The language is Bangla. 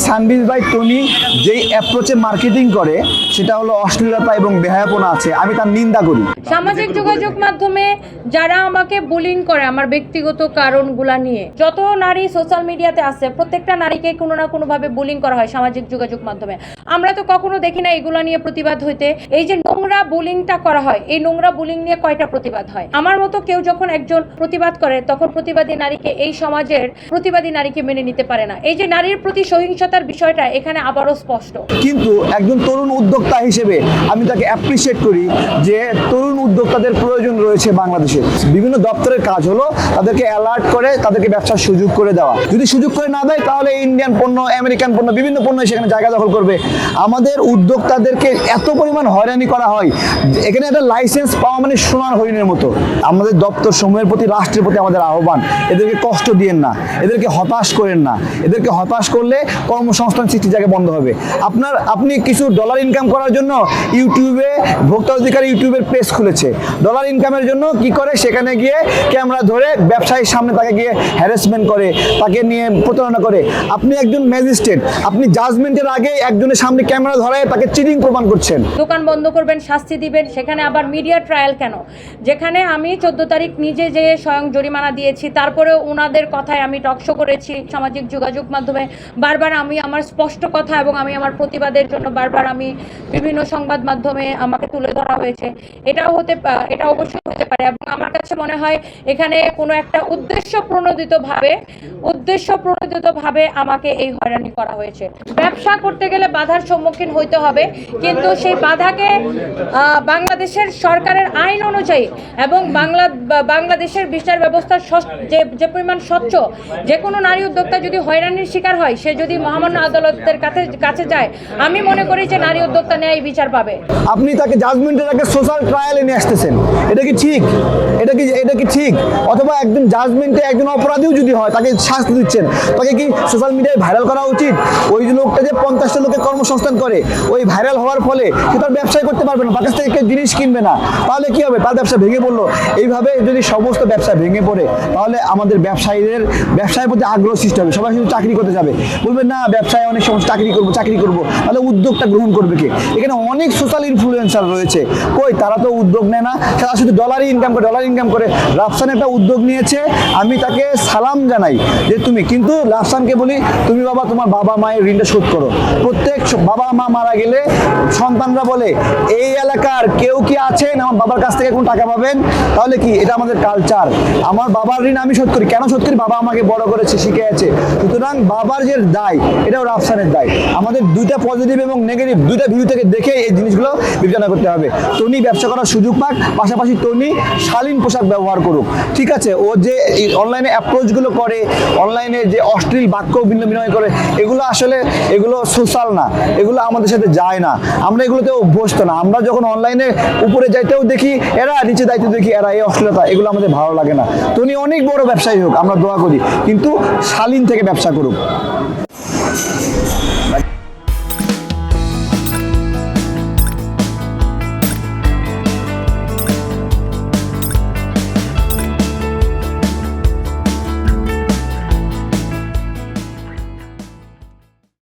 সানবিজ ভাই টনি যেই অ্যাপ্রোচে মার্কেটিং করে সেটা হলো অশ্লীলতা এবং বেহায়াপনা আছে, আমি তার নিন্দা করি। সামাজিক যোগাযোগ মাধ্যমে যারা আমাকে বুলিং করে আমার ব্যক্তিগত কারণগুলা নিয়ে, যত নারী সোশ্যাল মিডিয়াতে আছে প্রত্যেকটা নারীকে কোনো না কোনোভাবে বুলিং করা হয় সামাজিক যোগাযোগ মাধ্যমে। আমরা তো কখনো দেখি না এগুলো নিয়ে প্রতিবাদ হইতে। এই যে নোংরা বুলিংটা করা হয়, এই নোংরা বুলিং নিয়ে কয়টা প্রতিবাদ হয়? আমার মতো কেউ যখন একজন প্রতিবাদ করে তখন প্রতিবাদী নারীকে এই সমাজের প্রতিবাদী নারীকে মেনে নিতে পারে না। এই যে নারীর প্রতি সহিংসতার বিষয়টা এখানে আবারও স্পষ্ট। কিন্তু একজন তরুণ উদ্যোক্তা হিসেবে আমি তাকে অ্যাপ্রিসিয়েট করি যে তরুণ উদ্যোক্তাদের প্রয়োজন রয়েছে বাংলাদেশে। বিভিন্ন দপ্তরের কাজ হলো তাদেরকে অ্যালার্ট করে তাদেরকে ব্যবসার সুযোগ করে দেওয়া। যদি সুযোগ করে না দেয় তাহলে ইন্ডিয়ান পণ্য, আমেরিকান পণ্য, বিভিন্ন পণ্য সেখানে জায়গা দখল করবে। আমাদের উদ্যোক্তাদেরকে এত পরিমাণ হয়রানি করা হয়, এখানে একটা লাইসেন্স পাওয়া মানে সোনার হরিণের মতো। আমাদের দপ্তর সমূহের প্রতি, রাষ্ট্রের প্রতি আমাদের আহ্বান, এদেরকে কষ্ট দিয়েন না, এদেরকে হতাশ করেন না। এদেরকে হতাশ করলে কর্মসংস্থান সৃষ্টির জায়গায় বন্ধ হবে। আপনি কিছু ডলার ইনকাম করার জন্য ইউটিউবে ভোক্তা অধিকার ইউটিউবের পেজ খুলেছে, ডলার ইনকামের জন্য কি করে সেখানে গিয়ে ক্যামেরা ধরে ব্যবসায়ীর সামনে তাকে গিয়ে হ্যারাসমেন্ট করে, তাকে নিয়ে প্রতারণা করে। আপনি একজন ম্যাজিস্ট্রেট, আপনি জাজমেন্টের আগে একজনের সামনে ক্যামেরা ধরে তাকে চিটিং প্রমাণ করছেন। দোকান বন্ধ করবেন, শাস্তি দিবেন, সেখানে আবার মিডিয়া ট্রায়াল কেন? যেখানে আমি 14 তারিখ নিজে যে স্বয়ং জরিমানা দিয়েছি, তারপরে ওনাদের কথায় আমি টকশো করেছি সামাজিক যোগাযোগ মাধ্যমে। বারবার আমি আমার স্পষ্ট কথা এবং আমি আমার প্রতিবাদের জন্য বারবার আমি বিভিন্ন সংবাদ মাধ্যমে আমাকে তুলে ধরা হয়েছে। এটা অবশ্যই হতে পারে এবং আমার কাছে মনে হয় এখানে কোনো একটা উদ্দেশ্য প্রণোদিতভাবে আমাকে এই হয়রানি করা হয়েছে। ব্যবসা করতে গেলে বাধার সম্মুখীন হইতে হবে, কিন্তু সেই বাধাকে বাংলাদেশের সরকারের আইন অনুযায়ী এবং বাংলাদেশের বিচার ব্যবস্থার যে পরিমাণ স্বচ্ছ, যে কোনো নারী উদ্যোক্তা যদি হয়রানির শিকার হয়, সে যদি মহামান্য আদালতের কাছে যায়, আমি মনে করি যে নারী উদ্যোক্তা ন্যায় বিচার পাবে। আপনি তাকে জাজমেন্টের আগে সোশ্যাল ট্রায়ালে নিয়ে আসতেছেন, এটা কি ঠিক? এটা কি ঠিক? অথবা একজন জাজমেন্টে একজন অপরাধীও যদি হয় তাকে শাস্তি দিচ্ছেন, তাকে কি সোশ্যাল মিডিয়ায় ভাইরাল করা উচিত? ওই লোকটা যে 50টা লোকের কর্মসংস্থান করে, ওই ভাইরাল হওয়ার ফলে সে তার ব্যবসায় করতে পারবে না, তার কাছ থেকে কেউ জিনিস কিনবে না, তাহলে কি হবে? তার ব্যবসা ভেঙে পড়লো। এইভাবে যদি সমস্ত ব্যবসা ভেঙে পড়ে তাহলে আমাদের ব্যবসায়ীদের ব্যবসায়ের প্রতি আগ্রহ সৃষ্টি হবে। সবাই শুধু চাকরি করতে যাবে, বলবে না ব্যবসায় অনেক সময় চাকরি করবো, তাহলে উদ্যোগটা গ্রহণ করবে কে? এখানে অনেক সোশ্যাল ইনফ্লুয়েন্সার রয়েছে, কই তারা তো উদ্যোগ নেয় না, তারা শুধু ডলার ইনকাম করে। রাফসান একটা উদ্যোগ নিয়েছে, আমি তাকে সালাম জানাই যে তুমি, কিন্তু রাফসানকে বলি তুমি বাবা তোমার বাবা মায়ের ঋণটা শোধ করো। প্রত্যেক বাবা মা মারা গেলে সন্তানরা বলে এই এলাকার কেউ কি আছেন আমার বাবার কাছ থেকে কোন টাকা পাবেন? তাহলে কি এটা আমাদের কালচার? আমার বাবার ঋণ আমি শোধ করি, কেন শোধ করি? বাবা আমাকে বড় করেছে, শিখিয়েছে। সুতরাং বাবার যে দায়, এটাও রাফসানের দায়। আমাদের দুইটা পজিটিভ এবং নেগেটিভ দুইটা ভিউ থেকে দেখে এই জিনিসগুলো বিবেচনা করতে হবে। টনি ব্যবসা করার সুযোগ পাক, পাশাপাশি টনি শালীন পোশাক ব্যবহার করুক, ঠিক আছে? ও যে অনলাইনে অ্যাপ্রোচগুলো করে, অনলাইনে যে অশ্লীল বাক্য বিনিময় করে, এগুলো সোশ্যাল না, এগুলো আমাদের সাথে যায় না। আমরা এগুলোতে অভ্যস্ত না। আমরা যখন অনলাইনে উপরে যাইতেও দেখি এরা, নিচে যাইতে দেখি এরা, এই অশ্লীলতা, এগুলো আমাদের ভালো লাগে না। টনি অনেক বড় ব্যবসায়ী হোক, আমরা দোয়া করি, কিন্তু শালীন থেকে ব্যবসা করুক।